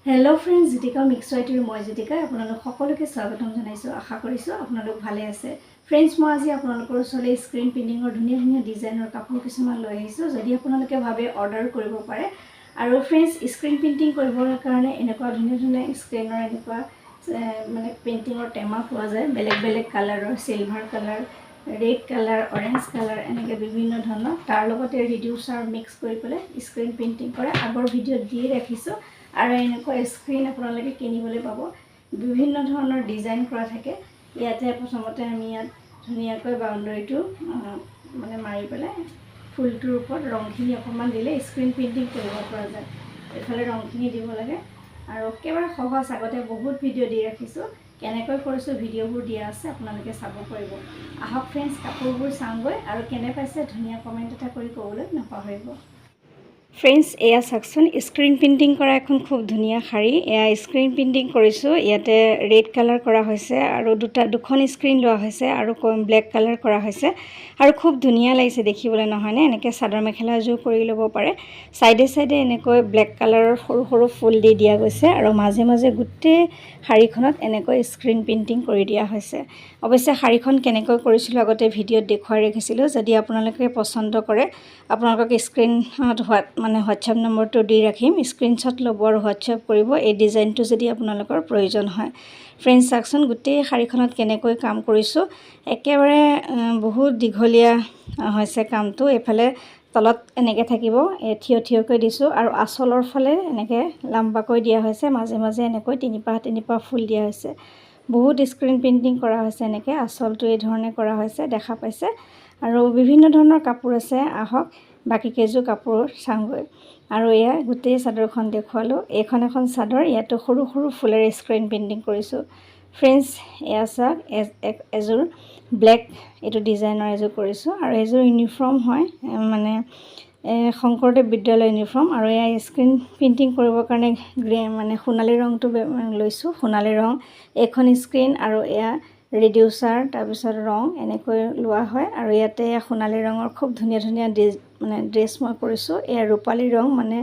Hello' friends, Jyotika mix ৱাইটিৰ মই জ্যোতিকা আপোনালোক সকলোকে স্বাগতম জনাইছোঁ। আশা কৰিছোঁ আপোনালোক ভালে আছে। ফ্ৰেণ্ডছ, মই আজি আপোনালোকৰ ওচৰলৈ স্ক্ৰীন প্ৰিণ্টিঙৰ ধুনীয়া ধুনীয়া ডিজাইনৰ কাপোৰ কিছুমান লৈ আহিছোঁ। যদি আপোনালোকে ভাবে অৰ্ডাৰ কৰিব পাৰে। আৰু ফ্ৰেণ্ডছ, স্ক্ৰীন প্ৰিণ্টিং কৰিবৰ কাৰণে এনেকুৱা ধুনীয়া ধুনীয়া স্ক্ৰীনৰ এনেকুৱা মানে পেইণ্টিঙৰ টেমা পোৱা যায়। বেলেগ বেলেগ কালাৰৰ, silver colour, red colour, orange colour, এনেকৈ বিভিন্ন ধৰণৰ। তাৰ লগতে ৰিডিউচাৰ মিক্স কৰি পেলাই স্ক্ৰীন প্ৰিণ্টিং কৰে। আগৰ ভিডিঅ'ত দিয়ে ৰাখিছোঁ। আৰু এনেকুৱা স্ক্ৰীন আপোনালোকে কিনিবলৈ পাব। বিভিন্ন ধৰণৰ ডিজাইন কৰা থাকে। ইয়াতে প্ৰথমতে আমি ইয়াত ধুনীয়াকৈ বাউণ্ডাৰীটো মানে মাৰি পেলাই ফুলটোৰ ওপৰত ৰংখিনি অকণমান দিলে স্ক্ৰীন প্ৰিণ্টিং কৰিব পৰা যায়। এইফালে ৰংখিনি দিব লাগে আৰু একেবাৰে সহজ। আগতে বহুত ভিডিঅ' দি ৰাখিছোঁ, কেনেকৈ কৰিছোঁ ভিডিঅ'বোৰ দিয়া আছে, আপোনালোকে চাব পাৰিব। আহক ফ্ৰেণ্ডছ, কাপোৰবোৰ চাওঁগৈ আৰু কেনে পাইছে ধুনীয়া কমেণ্ট এটা কৰি ক'বলৈ নাপাহৰিব। ফ্ৰেণ্ডছ, এয়া চাওকচোন, স্ক্ৰীন প্ৰিণ্টিং কৰা এখন খুব ধুনীয়া শাড়ী। এয়া স্ক্ৰীন প্ৰিণ্টিং কৰিছোঁ। ইয়াতে ৰেড কালাৰ কৰা হৈছে আৰু দুখন স্ক্ৰীন লোৱা হৈছে আৰু ব্লেক কালাৰ কৰা হৈছে। আৰু খুব ধুনীয়া লাগিছে দেখিবলৈ, নহয়নে? এনেকৈ চাদৰ মেখেলা এযোৰ কৰি ল'ব পাৰে। চাইডে চাইডে এনেকৈ ব্লেক কালাৰৰ সৰু সৰু ফুল দি দিয়া গৈছে আৰু মাজে মাজে গোটেই শাড়ীখনত এনেকৈ স্ক্ৰীন প্ৰিণ্টিং কৰি দিয়া হৈছে। অৱশ্যে শাড়ীখন কেনেকৈ কৰিছিলোঁ আগতে ভিডিঅ'ত দেখুৱাই ৰাখিছিলোঁ। যদি আপোনালোকে পচন্দ কৰে, আপোনালোকক স্ক্ৰীনত হোৱাটছএপ নম্বৰটো দি ৰাখিম। স্ক্ৰীনশ্বট ল'ব আৰু হোৱাটছএপ কৰিব এই ডিজাইনটো যদি আপোনালোকৰ প্ৰয়োজন হয়। ফ্ৰেণ্ডছ, চাওকচোন গোটেই শাড়ীখনত কেনেকৈ কাম কৰিছোঁ। একেবাৰে বহুত দীঘলীয়া হৈছে কামটো। এইফালে তলত এনেকৈ থাকিব, থিয় থিয়কৈ দিছোঁ আৰু আঁচলৰ ফালে এনেকৈ লাম্বাকৈ দিয়া হৈছে। মাজে মাজে এনেকৈ তিনিপাহ ফুল দিয়া হৈছে। বহুত স্ক্ৰীন প্ৰিণ্টিং কৰা হৈছে। এনেকৈ আঁচলটো এই ধৰণে কৰা হৈছে, দেখা পাইছে। আৰু বিভিন্ন ধৰণৰ কাপোৰ আছে। আহক বাকী কেইযোৰ কাপোৰ চাওঁগৈ। আৰু এয়া গোটেই চাদৰখন দেখুৱালোঁ। এইখন এখন চাদৰ, ইয়াতো সৰু সৰু ফুলেৰে স্ক্ৰীন প্ৰিণ্টিং কৰিছোঁ। ফ্ৰেণ্ডছ, এয়া চাওক, এযোৰ ব্লেক এইটো ডিজাইনৰ এযোৰ কৰিছোঁ আৰু এযোৰ ইউনিফৰ্ম হয়, মানে শংকৰদেৱ বিদ্যালয় ইউনিফৰ্ম। আৰু এয়া স্ক্ৰীন প্ৰিণ্টিং কৰিবৰ কাৰণে মানে সোণালী ৰংটো লৈছোঁ। সোণালী ৰং এইখন স্ক্ৰীন আৰু এয়া ৰিডিউচাৰ, তাৰপিছত ৰং এনেকৈ লোৱা হয়। আৰু ইয়াতে সোণালী ৰঙৰ খুব ধুনীয়া ধুনীয়া ড্ৰেছ মই কৰিছোঁ। এয়া ৰূপালী ৰং, মানে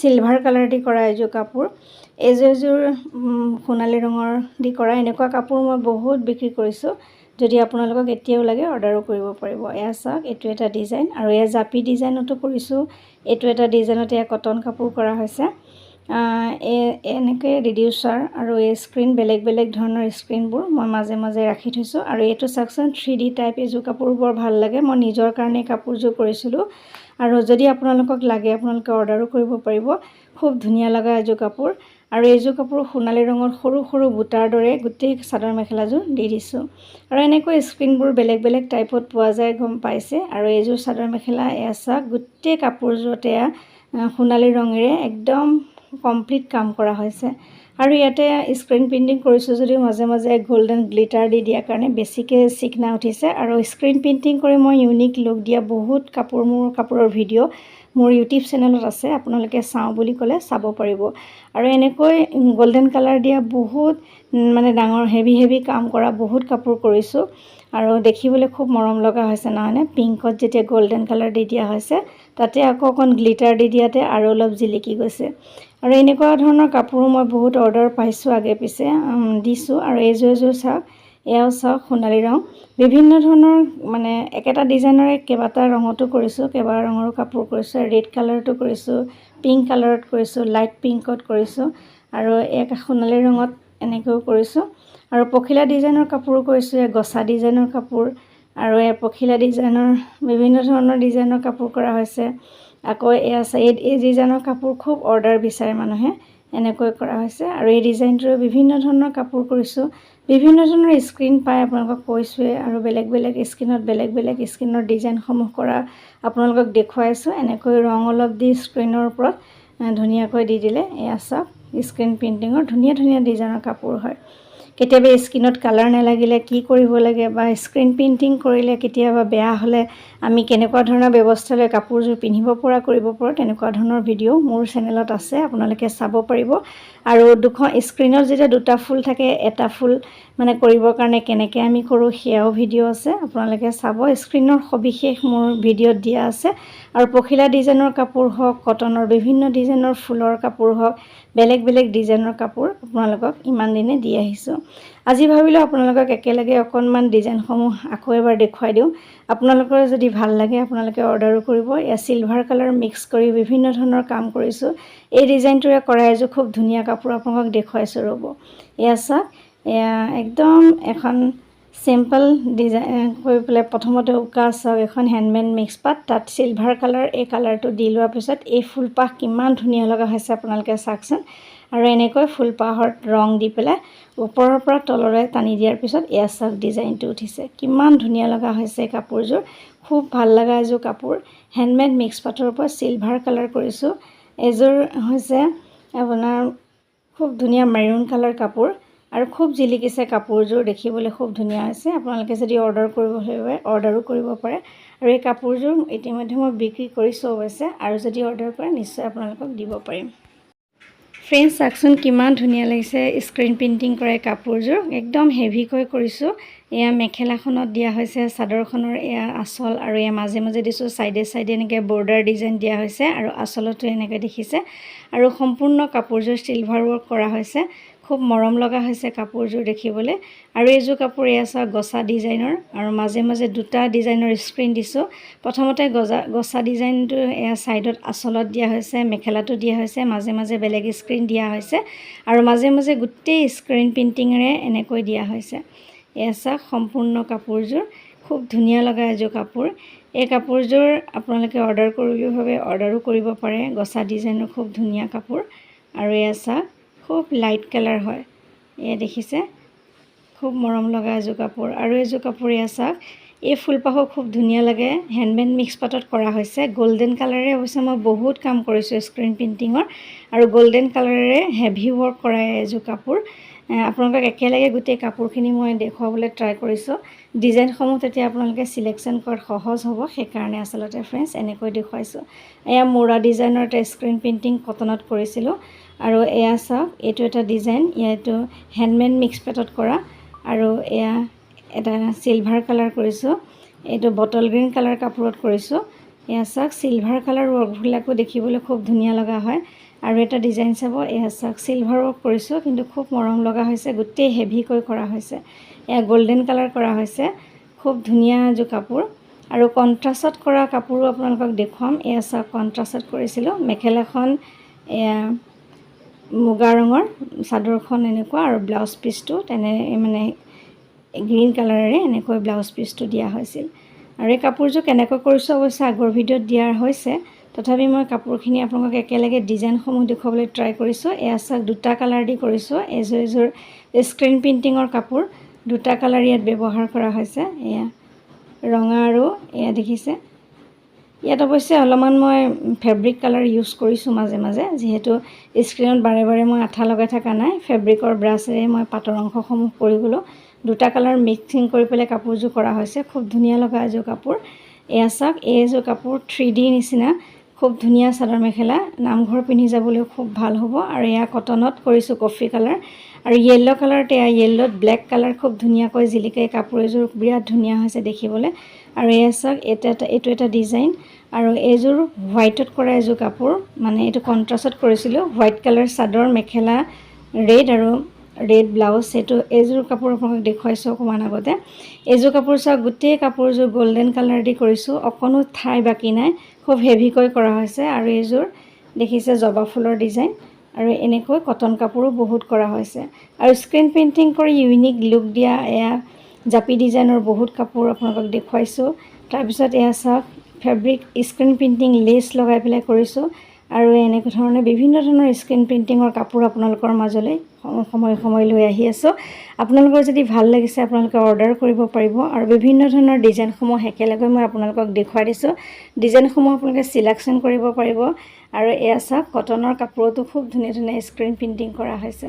চিলভাৰ কালাৰ দি কৰা এযোৰ কাপোৰ। এযোৰ সোণালী ৰঙৰ দি কৰা এনেকুৱা কাপোৰ মই বহুত বিক্ৰী কৰিছোঁ। যদি আপোনালোকক এতিয়াও লাগে অৰ্ডাৰো কৰিব পাৰিব। এয়া চাওক, এইটো এটা ডিজাইন আৰু এয়া জাপি ডিজাইনতো কৰিছোঁ। এইটো এটা ডিজাইনতে এয়া কটন কাপোৰ কৰা হৈছে। এনেকৈ ৰিডিউচাৰ আৰু এই স্ক্ৰীন, বেলেগ বেলেগ ধৰণৰ স্ক্ৰীনবোৰ মই মাজে মাজে ৰাখি থৈছোঁ। আৰু এইটো চাওকচোন, 3D টাইপ এযোৰ কাপোৰ বৰ ভাল লাগে। মই নিজৰ কাৰণে কাপোৰযোৰ কৰিছিলোঁ আৰু যদি আপোনালোকক লাগে আপোনালোকে অৰ্ডাৰো কৰিব পাৰিব। খুব ধুনীয়া লগা এযোৰ কাপোৰ। আৰু এইযোৰ কাপোৰ সোণালী ৰঙৰ সৰু সৰু বুটাৰ দৰে গোটেই চাদৰ মেখেলাযোৰ দি দিছোঁ। আৰু এনেকৈ স্ক্ৰীনবোৰ বেলেগ বেলেগ টাইপত পোৱা যায়, গম পাইছে। আৰু এইযোৰ চাদৰ মেখেলা এয়া চাওক, গোটেই কাপোৰযোৰতে এয়া সোণালী ৰঙেৰে একদম কমপ্লিট কাম কৰা হৈছে। আৰু ইয়াতে স্ক্ৰীন প্ৰিণ্টিং কৰিছোঁ যদিও মাজে মাজে গল্ডেন গ্লিটাৰ দি দিয়াৰ কাৰণে বেছিকৈ চিকনা উঠিছে। আৰু স্ক্ৰীন প্ৰিণ্টিং কৰি মই ইউনিক লুক দিয়া বহুত মোৰ কাপোৰৰ ভিডিঅ' মোৰ ইউটিউব চেনেলত আছে। আপোনালোকে চাওঁ বুলি ক'লে চাব পাৰিব। আৰু এনেকৈ গল্ডেন কালাৰ দিয়া বহুত মানে ডাঙৰ হেভি কাম কৰা বহুত কাপোৰ কৰিছোঁ। আৰু দেখিবলৈ খুব মৰম লগা হৈছে, নহয়নে? পিংকত যেতিয়া গল্ডেন কালাৰ দি দিয়া হৈছে, তাতে আকৌ অকণ গ্লিটাৰ দি দিয়াতে আৰু অলপ জিলিকি গৈছে। আৰু এনেকুৱা ধৰণৰ কাপোৰো মই বহুত অৰ্ডাৰ পাইছোঁ, আগে পিছে দিছোঁ। আৰু এযোৰ চাওক, এয়াও চাওক, সোণালী ৰং। বিভিন্ন ধৰণৰ মানে একেটা ডিজাইনৰে কেইবাটা ৰঙতো কৰিছোঁ, কেইবা ৰঙৰো কাপোৰ কৰিছোঁ। ৰেড কালাৰতো কৰিছোঁ, পিংক কালাৰত কৰিছোঁ, লাইট পিংকত কৰিছোঁ আৰু এক সোণালী ৰঙত এনেকৈও কৰিছোঁ। আৰু পখিলা ডিজাইনৰ কাপোৰো কৰিছোঁ, গছা ডিজাইনৰ কাপোৰ আৰু পখিলা ডিজাইনৰ বিভিন্ন ধৰণৰ ডিজাইনৰ কাপোৰ কৰা হৈছে। আকৌ এই ডিজাইনৰ কাপোৰ খুব অৰ্ডাৰ বিচাৰে মানুহে, এনেকৈ কৰা হৈছে। আৰু এই ডিজাইনটোৰে বিভিন্ন ধৰণৰ কাপোৰ কৰিছোঁ। বিভিন্ন ধৰণৰ স্ক্ৰীন পাই আপোনালোকক কৈছোঁৱে। আৰু বেলেগ বেলেগ স্ক্ৰীনত বেলেগ বেলেগ স্ক্ৰীনৰ ডিজাইনসমূহ কৰা আপোনালোকক দেখুৱাইছোঁ। এনেকৈ ৰং অলপ দি স্ক্ৰীনৰ ওপৰত ধুনীয়াকৈ দি দিলে এয়া চাওক, স্ক্ৰীন প্ৰিণ্টিঙৰ ধুনীয়া ধুনীয়া ডিজাইনৰ কাপোৰ হয়। কেতিয়াবা স্কিনত কালাৰ নালাগিলে কি কৰিব লাগে, বা স্ক্ৰীন প্ৰিণ্টিং কৰিলে কেতিয়াবা বেয়া হ'লে আমি কেনেকুৱা ধৰণৰ ব্যৱস্থা লৈ কাপোৰযোৰ পিন্ধিব পৰা, কৰিব পৰা, তেনেকুৱা ধৰণৰ ভিডিঅ' মোৰ চেনেলত আছে, আপোনালোকে চাব পাৰিব। আৰু দুখন স্ক্ৰীনত যেতিয়া দুটা ফুল থাকে, এটা ফুল মানে কৰিবৰ কাৰণে কেনেকৈ আমি কৰোঁ সেয়াও ভিডিঅ' আছে, আপোনালোকে চাব। স্ক্ৰীনৰ সবিশেষ মোৰ ভিডিঅ'ত দিয়া আছে। আৰু পখিলা ডিজাইনৰ কাপোৰ হওক, কটনৰ বিভিন্ন ডিজাইনৰ ফুলৰ কাপোৰ হওক, বেলেগ বেলেগ ডিজাইনৰ কাপোৰ আপোনালোকক ইমান দিনে দি আহিছোঁ। আজি ভাবিলোঁ আপোনালোকক একেলগে অকণমান ডিজাইনসমূহ আকৌ এবাৰ দেখুৱাই দিওঁ। আপোনালোকৰ যদি ভাল লাগে আপোনালোকে অৰ্ডাৰো কৰিব। এয়া চিলভাৰ কালাৰ মিক্স কৰি বিভিন্ন ধৰণৰ কাম কৰিছোঁ। এই ডিজাইনটোৰে কৰা এযোৰ খুব ধুনীয়া কাপোৰ আপোনালোকক দেখুৱাইছোঁ ৰ'ব। এয়া চাওক, এয়া একদম এখন চিম্পল ডিজাইন কৰি পেলাই প্ৰথমতে উকা চাওক, এখন হেণ্ডমেড মিক্স পাত, তাত চিলভাৰ কালাৰ এই কালাৰটো দি লোৱাৰ পিছত এই ফুলপাহ কিমান ধুনীয়া লগা হৈছে আপোনালোকে চাওকচোন। আৰু এনেকৈ ফুলপাহত ৰং দি পেলাই ওপৰৰ পৰা তললৈ টানি দিয়াৰ পিছত এয়া চাওক ডিজাইনটো উঠিছে, কিমান ধুনীয়া লগা হৈছে কাপোৰযোৰ। খুব ভাল লগা এযোৰ কাপোৰ, হেণ্ডমেড মিক্স পাতৰ ওপৰত চিলভাৰ কালাৰ কৰিছোঁ। এযোৰ হৈছে আপোনাৰ খুব ধুনীয়া মেৰুন কালাৰ কাপোৰ আৰু খুব জিলিকিছে কাপোৰযোৰ, দেখিবলৈ খুব ধুনীয়া হৈছে। আপোনালোকে যদি অৰ্ডাৰ কৰিব বিচাৰে অৰ্ডাৰো কৰিব পাৰে। আৰু এই কাপোৰযোৰ ইতিমধ্যে মই বিক্ৰী কৰিছোঁ অৱশ্যে, আৰু যদি অৰ্ডাৰ কৰে নিশ্চয় আপোনালোকক দিব পাৰিম। ফ্ৰেণ্ডছ চাওকচোন কিমান ধুনীয়া লাগিছে স্ক্ৰীন প্ৰিণ্টিং কৰা এই কাপোৰযোৰ, একদম হেভিকৈ কৰিছোঁ। এয়া মেখেলাখনত দিয়া হৈছে, চাদৰখনৰ এয়া আঁচল, আৰু এয়া মাজে মাজে দিছোঁ চাইডে চাইডে এনেকৈ বৰ্ডাৰ ডিজাইন দিয়া হৈছে, আৰু আঁচলতো এনেকৈ দেখিছে। আৰু সম্পূৰ্ণ কাপোৰযোৰ চিলভাৰ ৱৰ্ক কৰা হৈছে, খুব মৰম লগা হৈছে কাপোৰযোৰ দেখিবলৈ। আৰু এইযোৰ কাপোৰ এয়া চাওক গছা ডিজাইনৰ, আৰু মাজে মাজে দুটা ডিজাইনৰ স্ক্ৰীন দিছোঁ। প্ৰথমতে গছা ডিজাইনটো এয়া ছাইডত আঁচলত দিয়া হৈছে, মেখেলাটো দিয়া হৈছে, মাজে মাজে বেলেগ স্ক্ৰীন দিয়া হৈছে, আৰু মাজে মাজে গোটেই স্ক্ৰীন প্ৰিণ্টিঙেৰে এনেকৈ দিয়া হৈছে। এয়া চাওক সম্পূৰ্ণ কাপোৰযোৰ, খুব ধুনীয়া লগা এযোৰ কাপোৰ। এই কাপোৰযোৰ আপোনালোকে অৰ্ডাৰ কৰোঁ বুলি ভাবে অৰ্ডাৰো কৰিব পাৰে। গছা ডিজাইনৰ খুব ধুনীয়া কাপোৰ। আৰু এয়া চাওক খুব লাইট কালাৰ হয়, এয়া দেখিছে, খুব মৰম লগা এযোৰ কাপোৰ। আৰু এযোৰ কাপোৰ এয়া চাওক, এই ফুলপাহো খুব ধুনীয়া লাগে, হেণ্ডমেড মিক্স পাতত কৰা হৈছে। গল্ডেন কালাৰে অৱশ্যে মই বহুত কাম কৰিছোঁ স্ক্ৰীন প্ৰিণ্টিঙৰ, আৰু গল্ডেন কালাৰেৰে হেভি ৱৰ্ক কৰা এযোৰ কাপোৰ। আপোনালোকক একেলগে গোটেই কাপোৰখিনি মই দেখুৱাবলৈ ট্ৰাই কৰিছোঁ। ডিজাইনসমূহ তেতিয়া আপোনালোকে চিলেকশ্যন কৰাত সহজ হ'ব, সেইকাৰণে আচলতে ফ্ৰেণ্ডছ এনেকৈ দেখুৱাইছোঁ। এয়া মূৰা ডিজাইনৰ এটা স্ক্ৰীন প্ৰিণ্টিং কটনত কৰিছিলোঁ। আৰু এয়া চাওক এইটো এটা ডিজাইন, এইটো হেণ্ডমেড মিক্স পাতত কৰা, আৰু এয়া এটা চিলভাৰ কালাৰ কৰিছোঁ, এইটো বটল গ্ৰীণ কালাৰ কাপোৰত কৰিছোঁ। এয়া চাওক চিলভাৰ কালাৰ ৱৰ্কবিলাকো দেখিবলৈ খুব ধুনীয়া লগা হয়। আৰু এটা ডিজাইন চাব, এয়া চাওক চিলভাৰ ৱৰ্ক কৰিছোঁ, কিন্তু খুব মৰম লগা হৈছে, গোটেই হেভিকৈ কৰা হৈছে। এয়া গল্ডেন কালাৰ কৰা হৈছে, খুব ধুনীয়া এযোৰ কাপোৰ। আৰু কণ্ট্ৰাষ্টত কৰা কাপোৰো আপোনালোকক দেখুৱাম। এয়া চাওক কণ্ট্ৰাষ্টত কৰিছিলোঁ, মেখেলাখন এয়া মুগা ৰঙৰ, চাদৰখন এনেকুৱা, আৰু ব্লাউজ পিচটো তেনে মানে গ্ৰীণ কালাৰেৰে এনেকৈ ব্লাউজ পিচটো দিয়া হৈছিল। আৰু এই কাপোৰযোৰ কেনেকৈ কৰিছোঁ অৱশ্যে আগৰ ভিডিঅ'ত দিয়া হৈছে, তথাপি মই কাপোৰখিনি আপোনালোকক একেলগে ডিজাইনসমূহ দেখুৱাবলৈ ট্ৰাই কৰিছোঁ। এয়া চাওক দুটা কালাৰ দি কৰিছোঁ, এযোৰ স্ক্ৰীন প্ৰিণ্টিঙৰ কাপোৰ, দুটা কালাৰ ইয়াত ব্যৱহাৰ কৰা হৈছে। এয়া ৰঙা আৰু এয়া দেখিছে, ইয়াত অৱশ্যে অলপমান মই ফেব্ৰিক কালাৰ ইউজ কৰিছোঁ মাজে মাজে, যিহেতু স্ক্ৰীণত বাৰে বাৰে মই আঠা লগাই থকা নাই, ফেব্ৰিকৰ ব্ৰাছেৰে মই পাতৰ অংশসমূহ কৰি গ'লোঁ। দুটা কালাৰ মিক্সিং কৰি পেলাই কাপোৰযোৰ কৰা হৈছে, খুব ধুনীয়া লগা এযোৰ কাপোৰ। এয়া চাওক এইযোৰ কাপোৰ 3D নিচিনা, খুব ধুনীয়া চাদৰ মেখেলা, নামঘৰ পিন্ধি যাবলৈও খুব ভাল হ'ব। আৰু এয়া কটনত কৰিছোঁ কফি কালাৰ, আৰু য়েল্ল' কালাৰত এয়া য়েল্ল'ত ব্লেক কালাৰ খুব ধুনীয়াকৈ জিলিকাই কাপোৰ এযোৰ বিৰাট ধুনীয়া হৈছে দেখিবলৈ। আৰু এয়া চাওক এইটো এটা ডিজাইন, আৰু এইযোৰ হোৱাইটত কৰা এযোৰ কাপোৰ, মানে এইটো কণ্ট্ৰাষ্টত কৰিছিলোঁ, white colour chador mekhela red আৰু ৰেড ব্লাউজ। এইযোৰ কাপোৰ আপোনালোকক দেখুৱাইছোঁ অকণমান আগতে। এইযোৰ কাপোৰ চাওক গোটেই কাপোৰযোৰ গল্ডেন কালাৰ দি কৰিছোঁ, অকণো ঠাই বাকী নাই, খুব হেভিকৈ কৰা হৈছে। আৰু এইযোৰ দেখিছে জবা ফুলৰ ডিজাইন, আৰু এনেকৈ কটন কাপোৰো বহুত কৰা হৈছে। আৰু স্ক্ৰীন প্ৰিণ্টিং কৰি ইউনিক লুক দিয়া এয়া জাপি ডিজাইনৰ বহুত কাপোৰ আপোনালোকক দেখুৱাইছোঁ। তাৰপিছত এয়া চাওক ফেব্ৰিক স্ক্ৰীন প্ৰিণ্টিং লেচ লগাই পেলাই কৰিছোঁ, আৰু এনেকুৱা ধৰণে বিভিন্ন ধৰণৰ স্ক্ৰীন প্ৰিণ্টিঙৰ কাপোৰ আপোনালোকৰ মাজলৈ সময় লৈ আহি আছোঁ। আপোনালোকৰ যদি ভাল লাগিছে আপোনালোকে অৰ্ডাৰ কৰিব পাৰিব, আৰু বিভিন্ন ধৰণৰ ডিজাইনসমূহ একেলগে মই আপোনালোকক দেখুৱাই দিছোঁ। ডিজাইনসমূহ আপোনালোকে চিলেকশ্যন কৰিব পাৰিব। আৰু এয়া চাওক কটনৰ কাপোৰতো খুব ধুনীয়া ধুনীয়া স্ক্ৰীন প্ৰিণ্টিং কৰা হৈছে।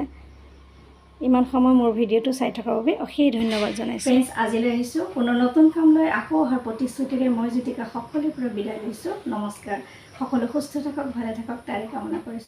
ইমান সময় মোৰ ভিডিঅ'টো চাই থকাৰ বাবে অশেষ ধন্যবাদ জনাইছোঁ। ফ্ৰেণ্ডছ আজিলৈ আহিছোঁ পুনৰ নতুন কাম লৈ, আকৌ অহাৰ প্ৰতিশ্ৰুতিৰে মই জ্যোতিকা সকলোৰে পৰা বিদায় লৈছোঁ। নমস্কাৰ। সকলো সুস্থ থাকক, ভালে থাকক তাৰে কামনা কৰিছোঁ।